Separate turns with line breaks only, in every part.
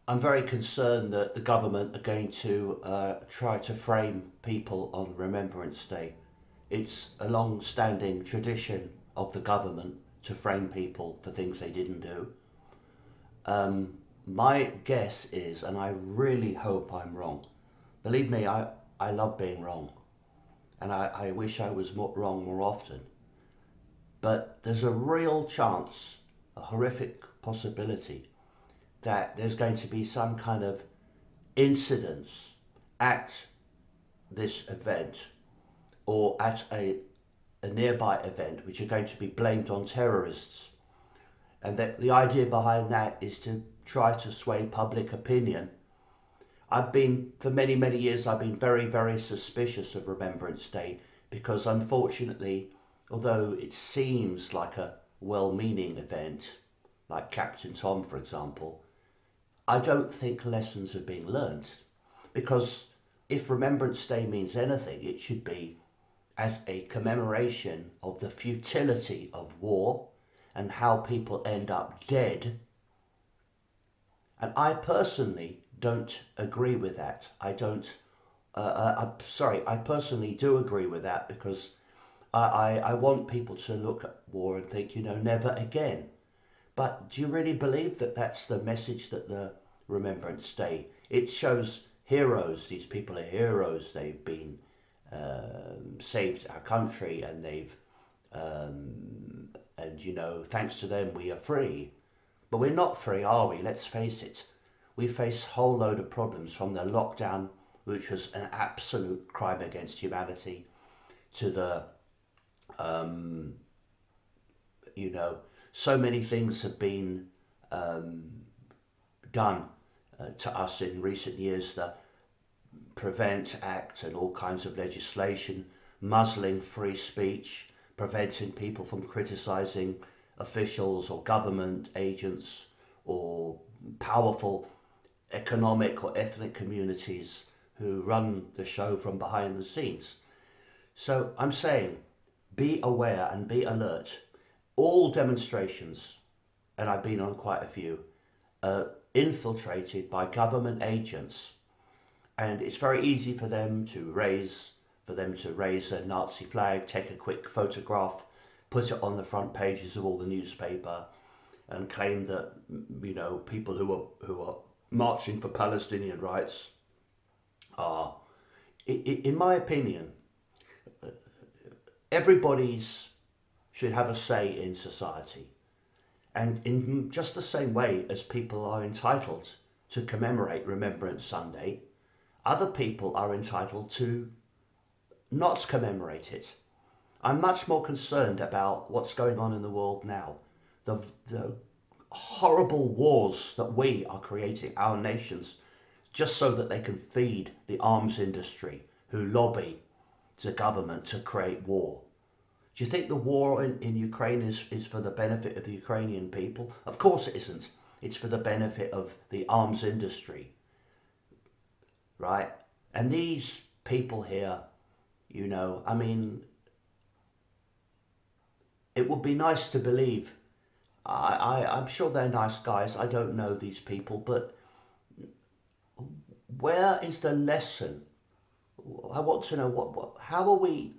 I'm very concerned that the government are going to try to frame people on Remembrance Day. It's a long-standing tradition of the government to frame people for things they didn't do. My guess is, and I really hope I'm wrong, believe me, I love being wrong, and I wish I was wrong more often, but there's a real chance, a horrific possibility, that there's going to be some kind of incidents at this event or at a nearby event which are going to be blamed on terrorists. And that the idea behind that is to try to sway public opinion. For many, many years, I've been very, very suspicious of Remembrance Day because unfortunately, although it seems like a well-meaning event, like Captain Tom, for example, I don't think lessons are being learned. Because if Remembrance Day means anything, it should be as a commemoration of the futility of war and how people end up dead. And I personally don't agree with that. I'm sorry, I personally do agree with that because I want people to look at war and think, never again. But do you really believe that that's the message that the Remembrance Day? It shows heroes. These people are heroes. They've been saved our country, and thanks to them we are free. But we're not free, are we? Let's face it. We face a whole load of problems, from the lockdown, which was an absolute crime against humanity, to the so many things have been done to us in recent years. The Prevent Act and all kinds of legislation, muzzling free speech, preventing people from criticising officials or government agents or powerful economic or ethnic communities who run the show from behind the scenes. So I'm saying, be aware and be alert. All demonstrations, and I've been on quite a few, are infiltrated by government agents, and it's very easy for them to raise a Nazi flag, take a quick photograph, put it on the front pages of all the newspaper, and claim that people who are marching for Palestinian rights are, in my opinion, everybody's should have a say in society. And in just the same way as people are entitled to commemorate Remembrance Sunday, other people are entitled to not commemorate it. I'm much more concerned about what's going on in the world now. The horrible wars that we are creating, our nations, just so that they can feed the arms industry who lobby the government to create war. Do you think the war in Ukraine is for the benefit of the Ukrainian people? Of course it isn't. It's for the benefit of the arms industry, right? And these people here, I mean, it would be nice to believe. I'm sure they're nice guys. I don't know these people, but where is the lesson? I want to know how are we,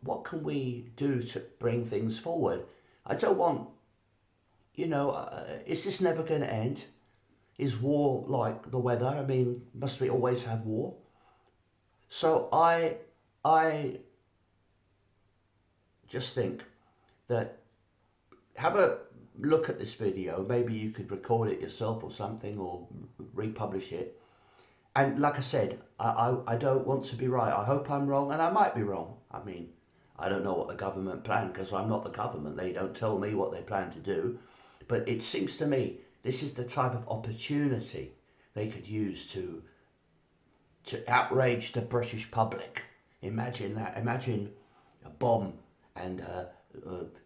what can we do to bring things forward? I don't want, is this never going to end? Is war like the weather? I mean, must we always have war? So I just think that, have a look at this video. Maybe you could record it yourself or something, or republish it. And like I said, I don't want to be right. I hope I'm wrong, and I might be wrong. I mean, I don't know what the government planned because I'm not the government. They don't tell me what they plan to do. But it seems to me this is the type of opportunity they could use to outrage the British public. Imagine that. Imagine a bomb and a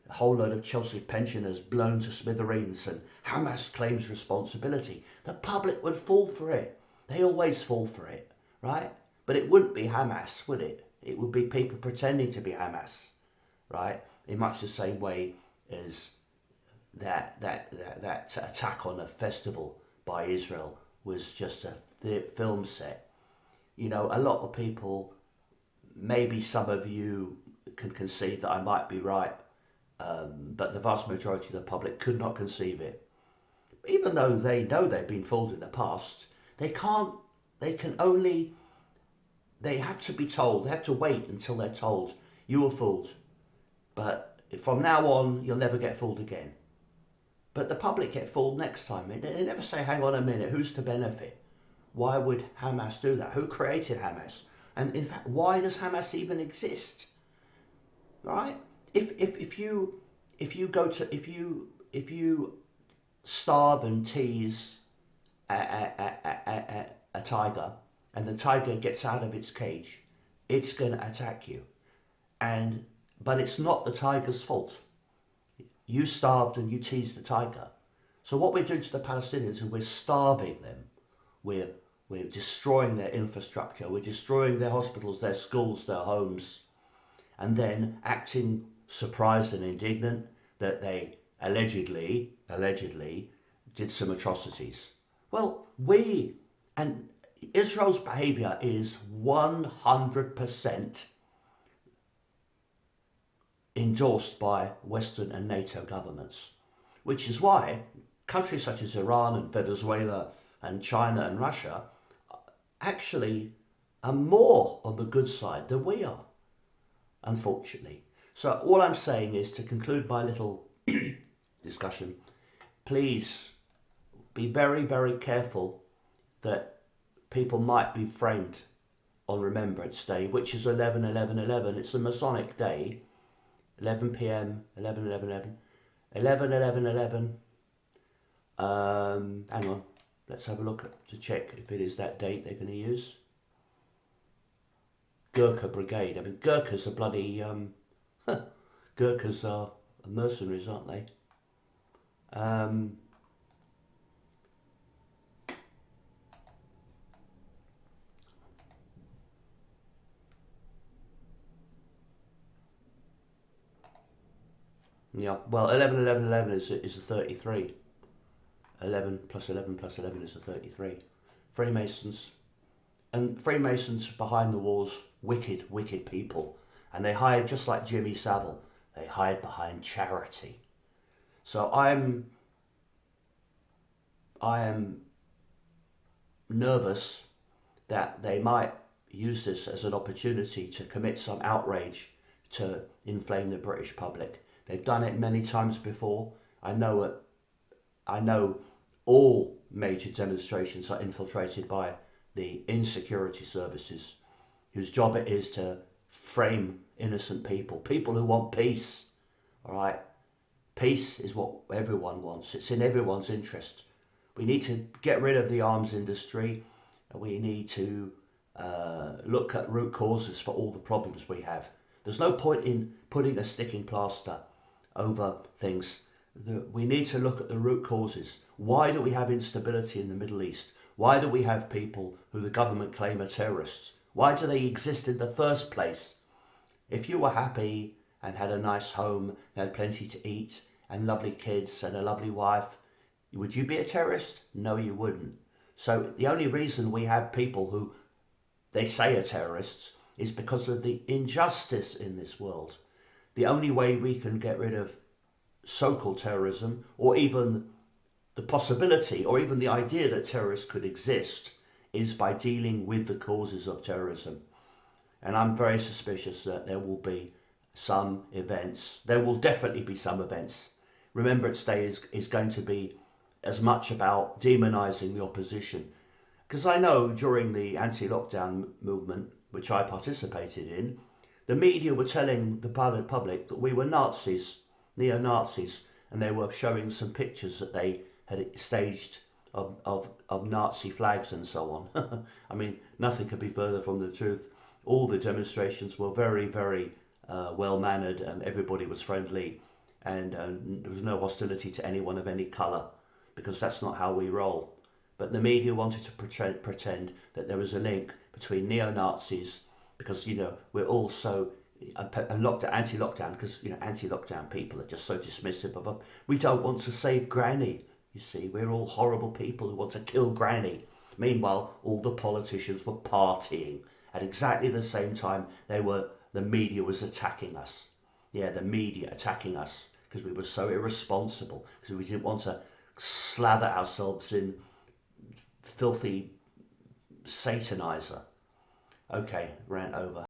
whole load of Chelsea pensioners blown to smithereens, and Hamas claims responsibility. The public would fall for it. They always fall for it, right? But it wouldn't be Hamas, would it? It would be people pretending to be Hamas, right? In much the same way as that attack on a festival by Israel was just a film set. You know, a lot of people, maybe some of you can concede that I might be right, but the vast majority of the public could not conceive it. Even though they know they've been fooled in the past, they can't, they can only, they have to be told, they have to wait until they're told, you were fooled. But from now on, you'll never get fooled again. But the public get fooled next time. They never say, hang on a minute, who's to benefit? Why would Hamas do that? Who created Hamas? And in fact, why does Hamas even exist? Right? If you go to if you starve and tease a tiger, and the tiger gets out of its cage, it's going to attack you. But it's not the tiger's fault. You starved and you teased the tiger. So what we're doing to the Palestinians is we're starving them. We're destroying their infrastructure. We're destroying their hospitals, their schools, their homes, and then acting surprised and indignant that they allegedly did some atrocities. Well, and Israel's behavior is 100% endorsed by Western and NATO governments, which is why countries such as Iran and Venezuela and China and Russia actually are more on the good side than we are, unfortunately. So all I'm saying is, to conclude my little discussion, please be very, very careful that people might be framed on Remembrance Day, which is 11/11/11. It's a Masonic day, 11 p.m, 11/11/11, 11/11/11. Hang on, let's have a look to check if it is that date they're going to use. Gurkha Brigade. I mean, Gurkhas are bloody, Gurkhas are mercenaries, aren't they? Yeah, well, 11/11/11 is a 33. 11 plus 11 plus 11 is a 33. Freemasons. And Freemasons behind the walls, wicked, wicked people. And they hide, just like Jimmy Savile, they hide behind charity. So I am nervous that they might use this as an opportunity to commit some outrage to inflame the British public. They've done it many times before. I know all major demonstrations are infiltrated by the insecurity services, whose job it is to frame innocent people who want peace. All right, peace is what everyone wants. It's in everyone's interest. We need to get rid of the arms industry. We need to look at root causes for all the problems we have. There's no point in putting a sticking plaster over things. We need to look at the root causes. Why do we have instability in the Middle East? Why do we have people who the government claim are terrorists? Why do they exist in the first place? If you were happy and had a nice home, and had plenty to eat, and lovely kids, and a lovely wife, would you be a terrorist? No, you wouldn't. So the only reason we have people who they say are terrorists is because of the injustice in this world. The only way we can get rid of so-called terrorism, or even the possibility, or even the idea that terrorists could exist, is by dealing with the causes of terrorism. And I'm very suspicious that there will be some events. There will definitely be some events. Remembrance Day is going to be as much about demonising the opposition. Because I know during the anti-lockdown movement, which I participated in, the media were telling the public that we were Nazis, neo-Nazis, and they were showing some pictures that they had staged of Nazi flags and so on. I mean, nothing could be further from the truth. All the demonstrations were very, very well-mannered, and everybody was friendly, and there was no hostility to anyone of any colour, because that's not how we roll. But the media wanted to pretend that there was a link between neo-Nazis, because, you know, we're all so anti-lockdown, because, you know, anti-lockdown people are just so dismissive of them. We don't want to save Granny. You see, we're all horrible people who want to kill Granny. Meanwhile, all the politicians were partying at exactly the same time the media was attacking us. Yeah, the media attacking us because we were so irresponsible, because we didn't want to slather ourselves in filthy satanizer. Okay, rant over.